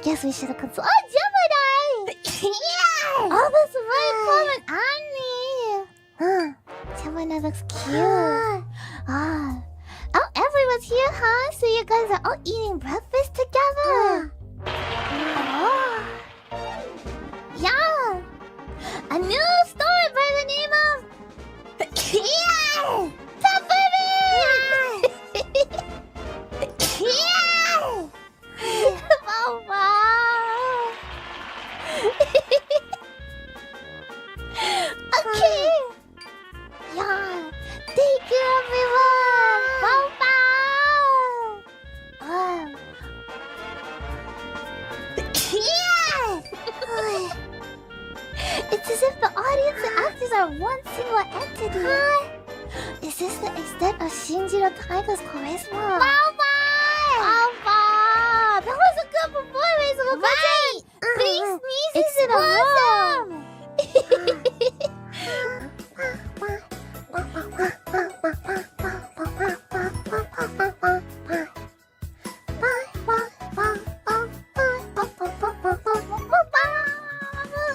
guess we should have consulted. Oh, Gemini! Yeah! Oh, that's very common, Annie. Gemini looks cute. Oh, everyone's here, huh? So you guys are all eating breakfast together. Oh. Yeah. A new story by the name of... Yeah! Top baby! Yeah! Oh, wow. Okay. Yeah. Thank you, everyone. Bow bow. Yeah. It's as if the audience and actors are one single entity. Is this the extent of Shinjiro Taiga's charisma? Wow! That was a good performance. Right. 3 sneezes in a row.